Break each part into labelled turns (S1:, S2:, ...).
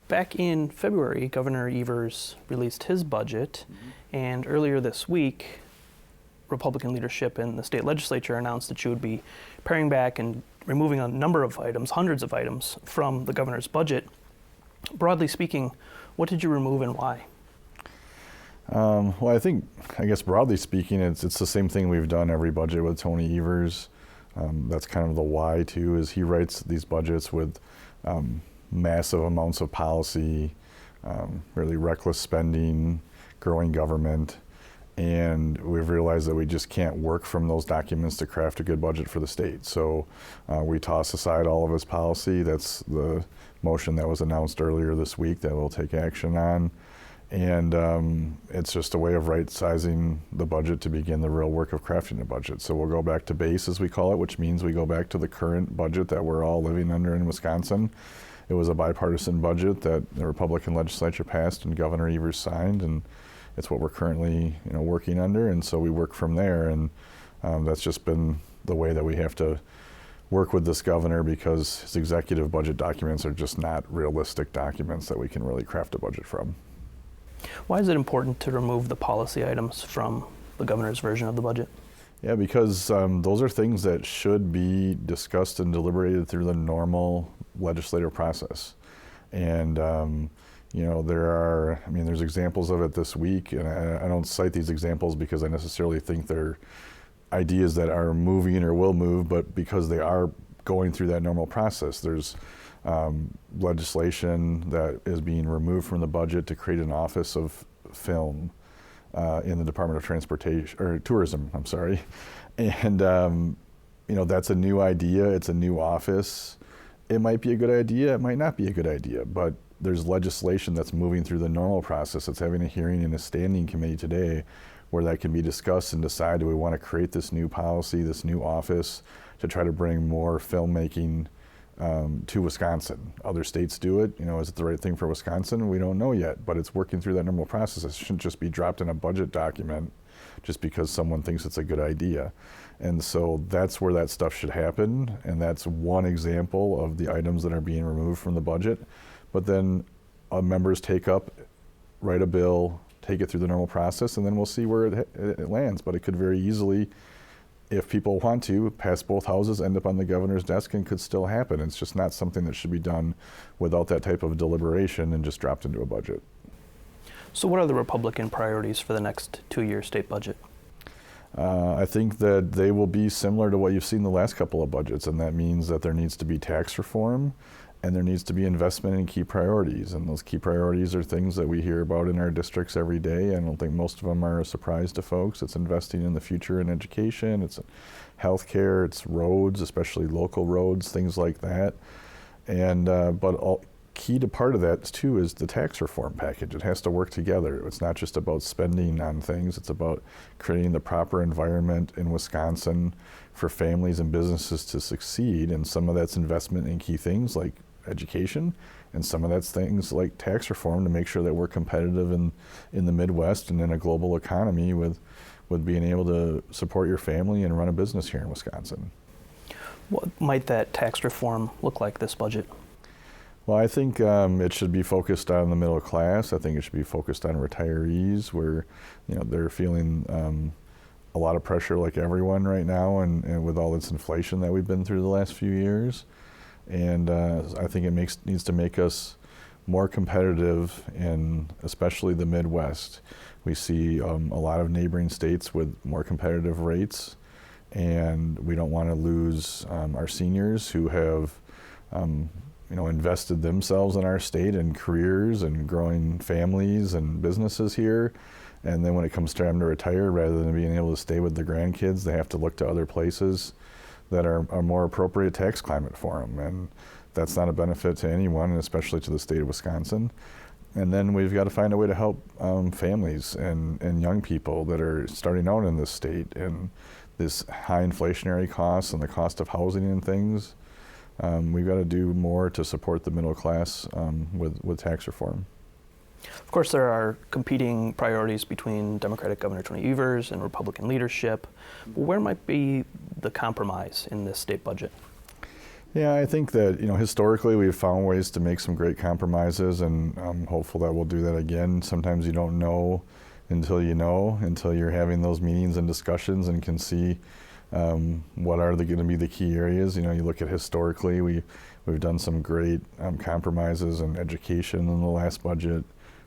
S1: back in February, Governor Evers released his budget, and earlier this week, Republican leadership in the state legislature announced that you would be paring back and removing a number of items, hundreds of items, from the governor's budget. Broadly speaking, what did you remove and why?
S2: Well, I guess broadly speaking, it's the same thing we've done every budget with Tony Evers. That's kind of the why too, is he writes these budgets with massive amounts of policy, really reckless spending, growing government, and we've realized that we just can't work from those documents to craft a good budget for the state. So we toss aside all of his policy. That's the motion that was announced earlier this week that we'll take action on. And it's just a way of right-sizing the budget to begin the real work of crafting a budget. So we'll go back to base, as we call it, which means we go back to the current budget that we're all living under in Wisconsin. It was a bipartisan budget that the Republican legislature passed and Governor Evers signed, and it's what we're currently working under. And so we work from there, and that's just been the way that we have to work with this governor, because his executive budget documents are just not realistic documents that we can really craft a budget from.
S1: Why is it important to remove the policy items from the governor's version of the budget?
S2: Yeah, because those are things that should be discussed and deliberated through the normal legislative process. And there's examples of it this week, and I don't cite these examples because I necessarily think they're ideas that are moving or will move, but because they are going through that normal process. There's legislation that is being removed from the budget to create an office of film in the Department of Transportation or Tourism. I'm sorry, and that's a new idea. It's a new office. It might be a good idea. It might not be a good idea. But there's legislation that's moving through the normal process. It's having a hearing in a standing committee today, where that can be discussed and decide, do we want to create this new policy, this new office, to try to bring more filmmaking to Wisconsin. Other states do it. Is it the right thing for Wisconsin? We don't know yet, but it's working through that normal process. It shouldn't just be dropped in a budget document just because someone thinks it's a good idea. And so that's where that stuff should happen, and that's one example of the items that are being removed from the budget. But then members take up, write a bill, take it through the normal process, and then we'll see where it lands. But it could very easily, if people want to, pass both houses, end up on the governor's desk, and could still happen. It's just not something that should be done without that type of deliberation and just dropped into a budget.
S1: So what are the Republican priorities for the next 2-year state budget?
S2: I think that they will be similar to what you've seen the last couple of budgets, and that means that there needs to be tax reform and there needs to be investment in key priorities. And those key priorities are things that we hear about in our districts every day. I don't think most of them are a surprise to folks. It's investing in the future in education, it's healthcare, it's roads, especially local roads, things like that. And key to part of that too is the tax reform package. It has to work together. It's not just about spending on things, it's about creating the proper environment in Wisconsin for families and businesses to succeed. And some of that's investment in key things like education, and some of that's things like tax reform to make sure that we're competitive in the Midwest and in a global economy with being able to support your family and run a business here in Wisconsin.
S1: What might that tax reform look like this budget?
S2: Well, I think it should be focused on the middle class. I think it should be focused on retirees, where they're feeling a lot of pressure like everyone right now, and with all this inflation that we've been through the last few years. And I think it needs to make us more competitive in especially the Midwest. We see a lot of neighboring states with more competitive rates, and we don't want to lose our seniors who have invested themselves in our state and careers and growing families and businesses here. And then when it comes time to retire, rather than being able to stay with the grandkids, they have to look to other places that are a more appropriate tax climate for them. And that's not a benefit to anyone, and especially to the state of Wisconsin. And then we've got to find a way to help families and young people that are starting out in this state, and this high inflationary costs and the cost of housing and things. We've got to do more to support the middle class with tax reform.
S1: Of course, there are competing priorities between Democratic Governor Tony Evers and Republican leadership. Where might be the compromise in this state budget?
S2: Yeah, I think that, historically we've found ways to make some great compromises, and I'm hopeful that we'll do that again. Sometimes you don't know until you're having those meetings and discussions and can see what are going to be the key areas. You look at historically, we've done some great compromises in education in the last budget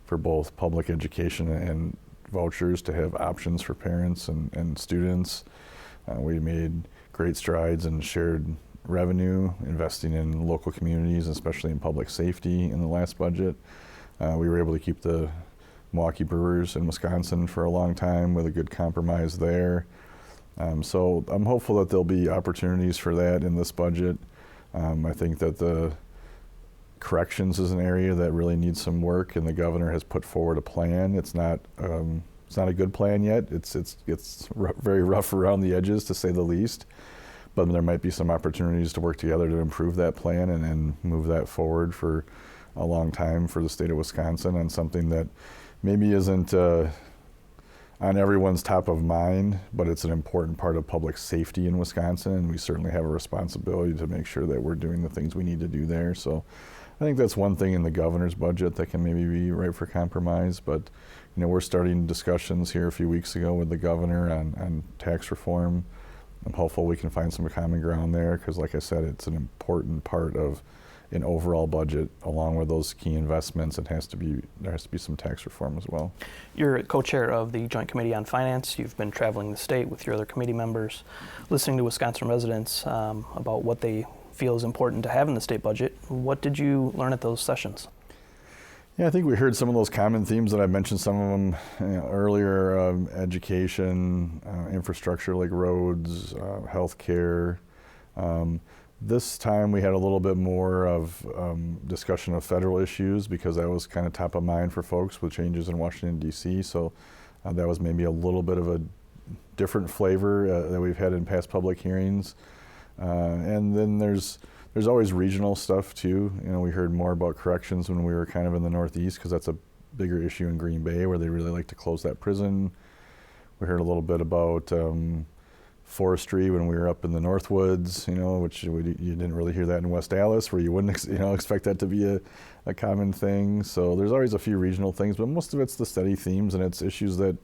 S2: for both public education and vouchers to have options for parents and students. We made great strides in shared revenue, investing in local communities, especially in public safety in the last budget. We were able to keep the Milwaukee Brewers in Wisconsin for a long time with a good compromise there. So I'm hopeful that there'll be opportunities for that in this budget. I think that the corrections is an area that really needs some work, and the governor has put forward a plan. It's not a good plan yet. It's very rough around the edges, to say the least. But there might be some opportunities to work together to improve that plan and move that forward for a long time for the state of Wisconsin on something that maybe isn't on everyone's top of mind, but it's an important part of public safety in Wisconsin, and we certainly have a responsibility to make sure that we're doing the things we need to do there. So I think that's one thing in the governor's budget that can maybe be ripe for compromise, but we're starting discussions here a few weeks ago with the governor on tax reform. I'm hopeful we can find some common ground there, because like I said, it's an important part of an overall budget. Along with those key investments, there has to be some tax reform as well.
S1: You're co-chair of the Joint Committee on Finance. You've been traveling the state with your other committee members, listening to Wisconsin residents about what they feel is important to have in the state budget. What did you learn at those sessions?
S2: Yeah, I think we heard some of those common themes that I mentioned, some of them earlier, education, infrastructure like roads, healthcare. This time we had a little bit more of discussion of federal issues, because that was kind of top of mind for folks with changes in Washington, D.C. So that was maybe a little bit of a different flavor that we've had in past public hearings. And then there's always regional stuff too. We heard more about corrections when we were kind of in the Northeast, because that's a bigger issue in Green Bay, where they really like to close that prison. We heard a little bit about forestry when we were up in the Northwoods, which you didn't really hear that in West Allis, where you wouldn't expect that to be a common thing. So there's always a few regional things, but most of it's the steady themes, and it's issues that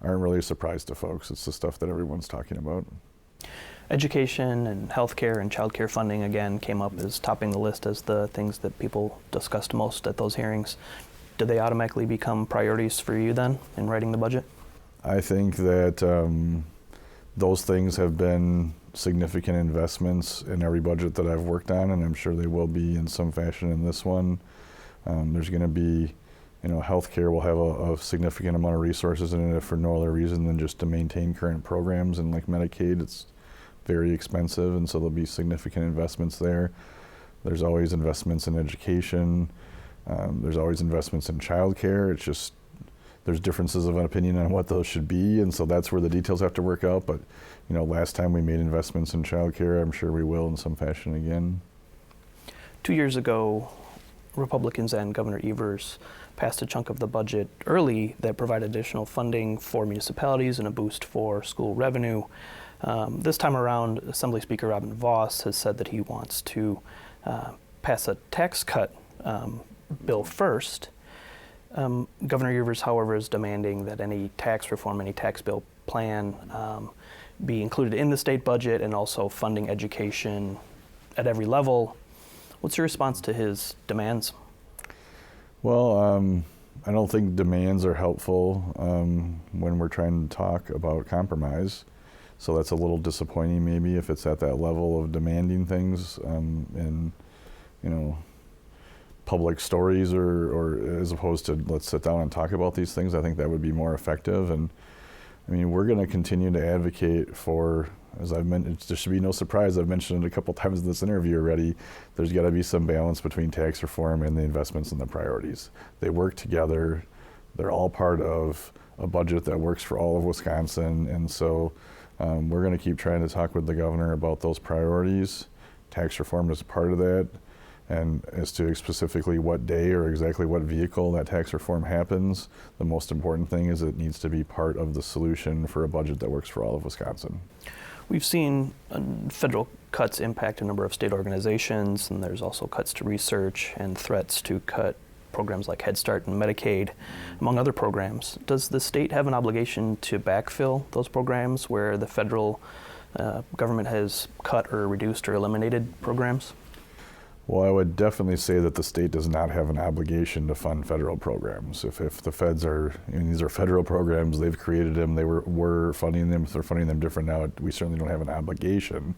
S2: aren't really a surprise to folks. It's the stuff that everyone's talking about.
S1: Education and healthcare and childcare funding again came up as topping the list as the things that people discussed most at those hearings. Do they automatically become priorities for you then in writing the budget?
S2: I think that those things have been significant investments in every budget that I've worked on, and I'm sure they will be in some fashion in this one. There's going to be, healthcare will have a significant amount of resources in it for no other reason than just to maintain current programs, and like Medicaid, it's very expensive, and so there'll be significant investments there. There's always investments in education. There's always investments in childcare. It's just there's differences of an opinion on what those should be, and so that's where the details have to work out. But last time we made investments in childcare, I'm sure we will in some fashion again.
S1: 2 years ago, Republicans and Governor Evers passed a chunk of the budget early that provided additional funding for municipalities and a boost for school revenue. This time around, Assembly Speaker Robin Vos has said that he wants to pass a tax cut bill first. Governor Evers, however, is demanding that any tax reform, any tax bill plan be included in the state budget, and also funding education at every level. What's your response to his demands?
S2: Well, I don't think demands are helpful when we're trying to talk about compromise. So that's a little disappointing, maybe, if it's at that level of demanding things in public stories, or as opposed to let's sit down and talk about these things. I think that would be more effective. And I mean, we're going to continue to advocate for, as I've mentioned, there should be no surprise, I've mentioned it a couple times in this interview already, there's got to be some balance between tax reform and the investments and the priorities. They work together. They're all part of a budget that works for all of Wisconsin, and so we're going to keep trying to talk with the governor about those priorities. Tax reform is part of that. And as to specifically what day or exactly what vehicle that tax reform happens, the most important thing is it needs to be part of the solution for a budget that works for all of Wisconsin.
S1: We've seen federal cuts impact a number of state organizations, and there's also cuts to research and threats to cut programs like Head Start and Medicaid, among other programs. Does the state have an obligation to backfill those programs where the federal government has cut or reduced or eliminated programs?
S2: Well, I would definitely say that the state does not have an obligation to fund federal programs. If the feds are, these are federal programs, they've created them, we're funding them, if they're funding them different now, we certainly don't have an obligation.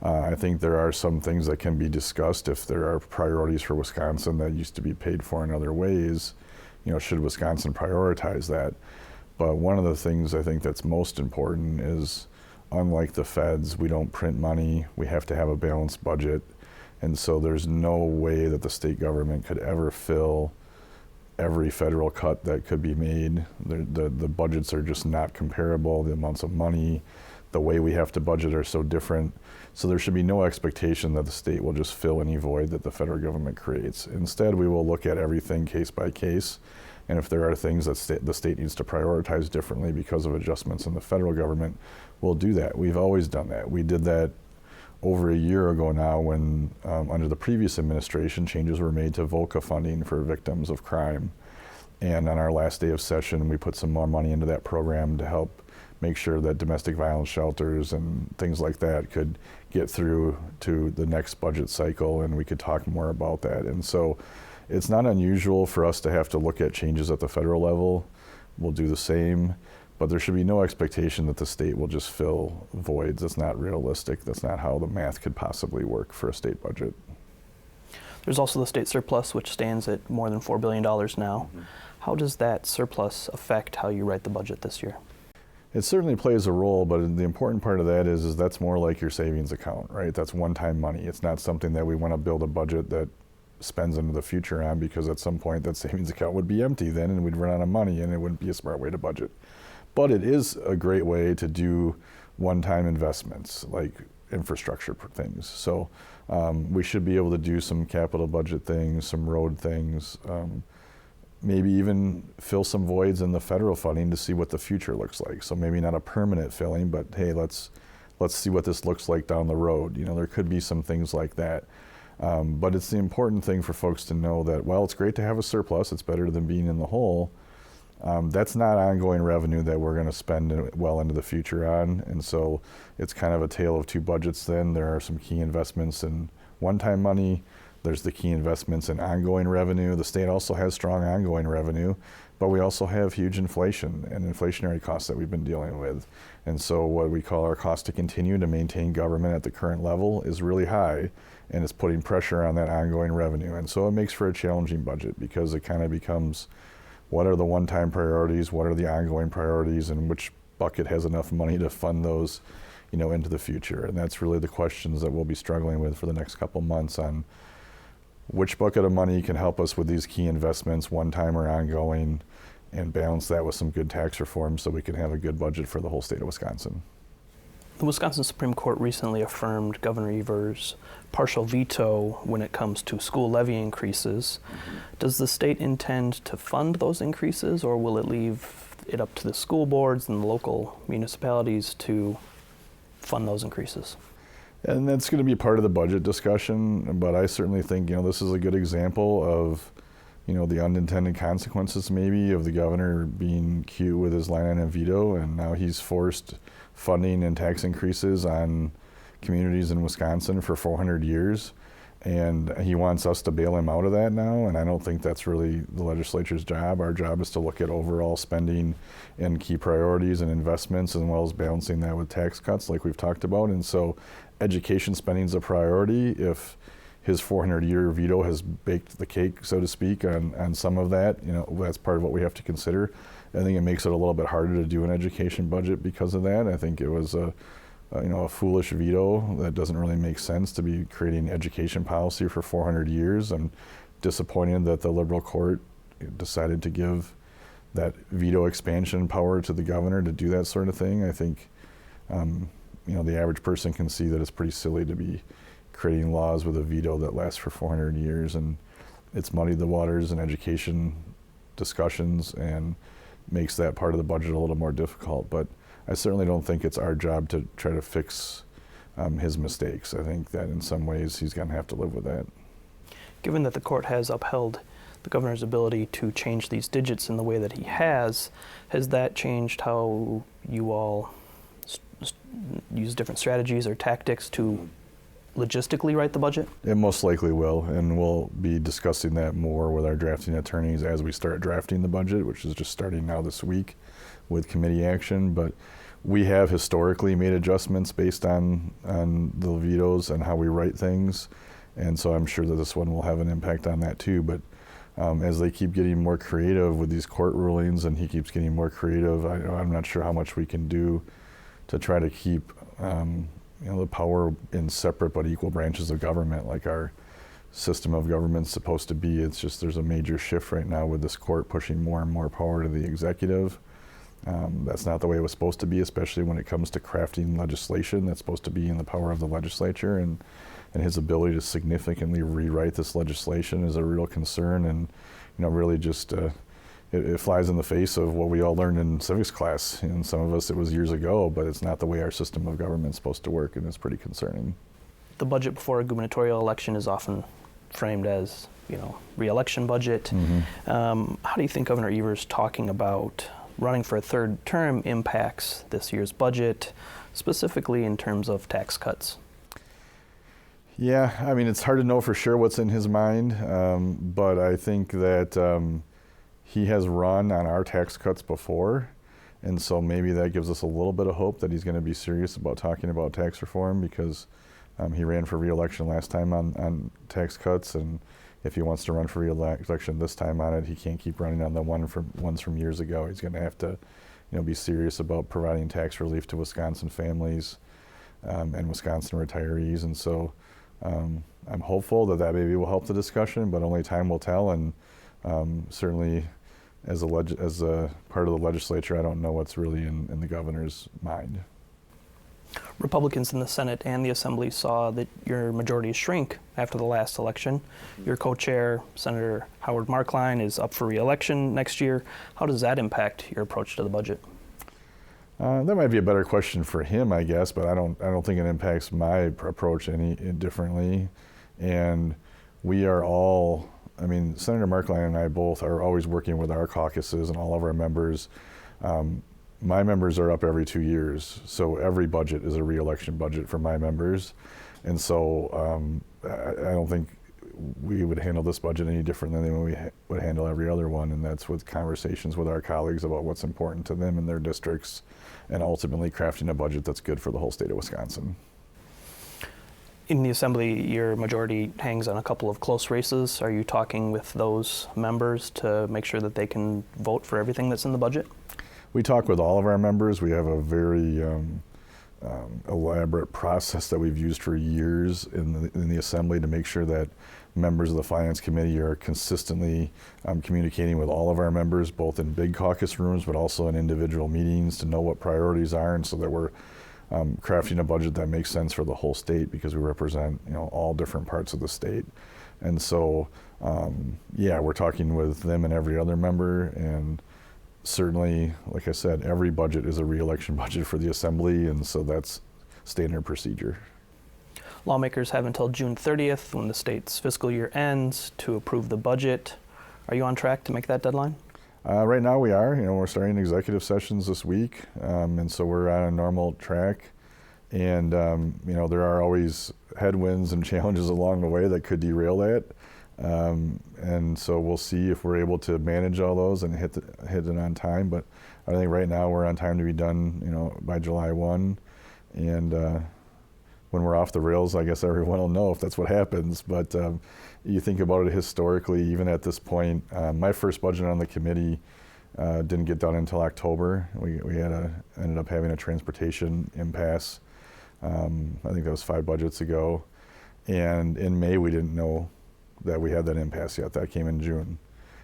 S2: I think there are some things that can be discussed if there are priorities for Wisconsin that used to be paid for in other ways. Should Wisconsin prioritize that? But one of the things I think that's most important is, unlike the feds, we don't print money, we have to have a balanced budget. And so there's no way that the state government could ever fill every federal cut that could be made. The budgets are just not comparable. The amounts of money, the way we have to budget are so different. So there should be no expectation that the state will just fill any void that the federal government creates. Instead, we will look at everything case by case. And if there are things that the state needs to prioritize differently because of adjustments in the federal government, we'll do that. We've always done that. We did that over a year ago now when, under the previous administration, changes were made to VOCA funding for victims of crime. And on our last day of session, we put some more money into that program to help make sure that domestic violence shelters and things like that could get through to the next budget cycle, and we could talk more about that. And so it's not unusual for us to have to look at changes at the federal level. We'll do the same. But there should be no expectation that the state will just fill voids. That's not realistic. That's not how the math could possibly work for a state budget.
S1: There's also the state surplus, which stands at more than $4 billion now. Mm-hmm. How does that surplus affect how you write the budget this year?
S2: It certainly plays a role, but the important part of that is that's more like your savings account, right? That's one-time money. It's not something that we want to build a budget that spends into the future on, because at some point that savings account would be empty then and we'd run out of money and it wouldn't be a smart way to budget. But it is a great way to do one-time investments like infrastructure things. So we should be able to do some capital budget things, some road things, maybe even fill some voids in the federal funding to see what the future looks like. So maybe not a permanent filling, but hey, let's see what this looks like down the road. There could be some things like that. But it's the important thing for folks to know that while it's great to have a surplus, it's better than being in the hole. That's not ongoing revenue that we're going to spend well into the future on. And so it's kind of a tale of two budgets then. There are some key investments in one-time money. There's the key investments in ongoing revenue. The state also has strong ongoing revenue, but we also have huge inflation and inflationary costs that we've been dealing with. And so what we call our cost to continue to maintain government at the current level is really high, and it's putting pressure on that ongoing revenue. And so it makes for a challenging budget, because it kind of becomes, what are the one-time priorities, what are the ongoing priorities, and which bucket has enough money to fund those into the future? And that's really the questions that we'll be struggling with for the next couple months, on which bucket of money can help us with these key investments, one-time or ongoing, and balance that with some good tax reform so we can have a good budget for the whole state of Wisconsin.
S1: The Wisconsin Supreme Court recently affirmed Governor Evers' partial veto when it comes to school levy increases. Mm-hmm. Does the state intend to fund those increases, or will it leave it up to the school boards and the local municipalities to fund those increases?
S2: And that's going to be part of the budget discussion, but I certainly think this is a good example of the unintended consequences maybe of the governor being cute with his line item veto, and now he's forced funding and tax increases on communities in Wisconsin for 400 years, and he wants us to bail him out of that now, and I don't think that's really the legislature's job. Our job is to look at overall spending and key priorities and investments, as well as balancing that with tax cuts like we've talked about. And so education spending is a priority. If his 400-year veto has baked the cake, so to speak, on some of that, that's part of what we have to consider. I think it makes it a little bit harder to do an education budget because of that. I think it was a foolish veto that doesn't really make sense to be creating education policy for 400 years. I'm disappointed that the Liberal court decided to give that veto expansion power to the governor to do that sort of thing. I think the average person can see that it's pretty silly to be creating laws with a veto that lasts for 400 years, and it's muddied the waters in education discussions and makes that part of the budget a little more difficult. But I certainly don't think it's our job to try to fix his mistakes. I think that in some ways he's going to have to live with that.
S1: Given that the court has upheld the governor's ability to change these digits in the way that he has that changed how you all use different strategies or tactics to logistically write the budget?
S2: It most likely will, and we'll be discussing that more with our drafting attorneys as we start drafting the budget, which is just starting now this week with committee action. But we have historically made adjustments based on the vetoes and how we write things, and so I'm sure that this one will have an impact on that too. But as they keep getting more creative with these court rulings and he keeps getting more creative, I'm not sure how much we can do to try to keep the power in separate but equal branches of government like our system of government's supposed to be. It's just there's a major shift right now with this court pushing more and more power to the executive. That's not the way it was supposed to be, especially when it comes to crafting legislation that's supposed to be in the power of the legislature, and his ability to significantly rewrite this legislation is a real concern, and really just it flies in the face of what we all learned in civics class. And some of us, it was years ago, but it's not the way our system of government is supposed to work, and it's pretty concerning.
S1: The budget before a gubernatorial election is often framed as, re-election budget.
S2: Mm-hmm.
S1: How do you think Governor Evers talking about running for a third term impacts this year's budget, specifically in terms of tax cuts?
S2: Yeah, it's hard to know for sure what's in his mind, but I think that he has run on our tax cuts before, and so maybe that gives us a little bit of hope that he's going to be serious about talking about tax reform, because he ran for re-election last time on tax cuts, and if he wants to run for re-election this time on it, he can't keep running on the ones from years ago. He's going to have to be serious about providing tax relief to Wisconsin families and Wisconsin retirees, and so I'm hopeful that maybe will help the discussion, but only time will tell. And certainly, as a part of the legislature, I don't know what's really in the governor's mind.
S1: Republicans in the Senate and the Assembly saw that your majority shrink after the last election. Your co-chair, Senator Howard Marklein, is up for re-election next year. How does that impact your approach to the budget?
S2: That might be a better question for him, I guess, but I don't think it impacts my approach any differently. And we are all, Senator Marklein and I both are always working with our caucuses and all of our members. My members are up every 2 years, so every budget is a re-election budget for my members. And so I don't think we would handle this budget any different than we would handle every other one, and that's with conversations with our colleagues about what's important to them in their districts, and ultimately crafting a budget that's good for the whole state of Wisconsin.
S1: In the Assembly, your majority hangs on a couple of close races. Are you talking with those members to make sure that they can vote for everything that's in the budget?
S2: We talk with all of our members. We have a very elaborate process that we've used for years in the Assembly to make sure that members of the Finance Committee are consistently communicating with all of our members, both in big caucus rooms, but also in individual meetings, to know what priorities are, and so that we're crafting a budget that makes sense for the whole state, because we represent all different parts of the state. And so, we're talking with them and every other member, and certainly, like I said, every budget is a re-election budget for the Assembly, and so that's standard procedure.
S1: Lawmakers have until June 30th, when the state's fiscal year ends, to approve the budget. Are you on track to make that deadline?
S2: Right now we are. We're starting executive sessions this week, and so we're on a normal track. And there are always headwinds and challenges along the way that could derail that. And so we'll see if we're able to manage all those and hit it on time. But I think right now we're on time to be done, by July 1. And when we're off the rails, I guess everyone will know if that's what happens. But you think about it historically, even at this point, my first budget on the committee didn't get done until October. We ended up having a transportation impasse. I think that was 5 budgets ago. And in May, we didn't know that we had that impasse yet. That came in June.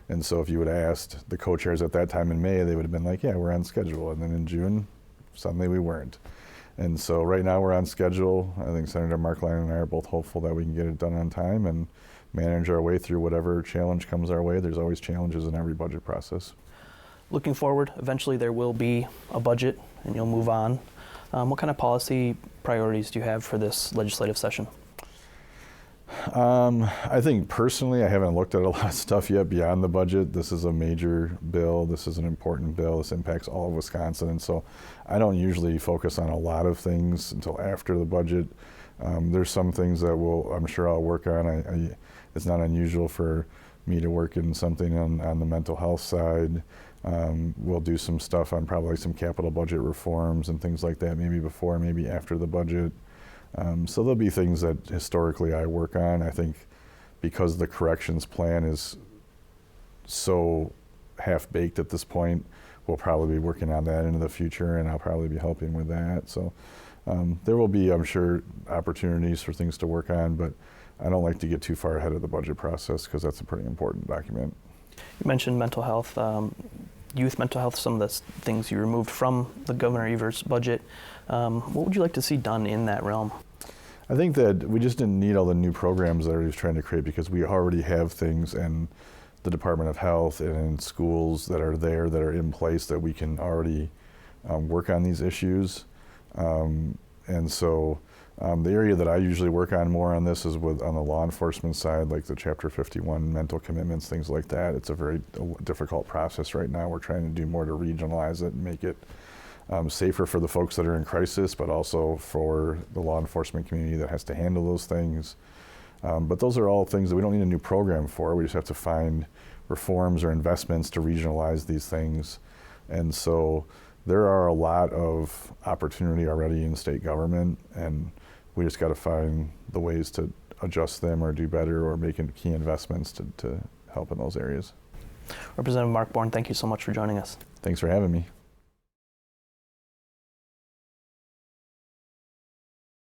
S2: And so if you would have asked the co-chairs at that time in May, they would have been like, yeah, we're on schedule. And then in June, suddenly we weren't. And so right now we're on schedule. I think Senator Marklein and I are both hopeful that we can get it done on time and manage our way through whatever challenge comes our way. There's always challenges in every budget process.
S1: Looking forward, eventually there will be a budget and you'll move on. What kind of policy priorities do you have for this legislative session?
S2: I think personally, I haven't looked at a lot of stuff yet beyond the budget. This is a major bill. This is an important bill. This impacts all of Wisconsin. And so I don't usually focus on a lot of things until after the budget. There's some things that I'm sure I'll work on. It's not unusual for me to work in something on the mental health side. We'll do some stuff on probably some capital budget reforms and things like that, maybe before, maybe after the budget. So there'll be things that historically I work on. I think because the corrections plan is so half-baked at this point, we'll probably be working on that into the future, and I'll probably be helping with that. So there will be, I'm sure, opportunities for things to work on, but I don't like to get too far ahead of the budget process because that's a pretty important document.
S1: You mentioned mental health, youth mental health, some of the things you removed from the Governor Evers' budget. What would you like to see done in that realm?
S2: I think that we just didn't need all the new programs that he's trying to create because we already have things in the Department of Health and in schools that are there, that are in place, that we can already work on these issues. And so the area that I usually work on more on this is on the law enforcement side, like the Chapter 51 mental commitments, things like that. It's a very difficult process right now. We're trying to do more to regionalize it and make it safer for the folks that are in crisis, but also for the law enforcement community that has to handle those things. But those are all things that we don't need a new program for. We just have to find reforms or investments to regionalize these things. And so there are a lot of opportunity already in state government, and we just got to find the ways to adjust them or do better or make key investments to help in those areas.
S1: Representative Mark Bourne, thank you so much for joining us.
S2: Thanks for having me.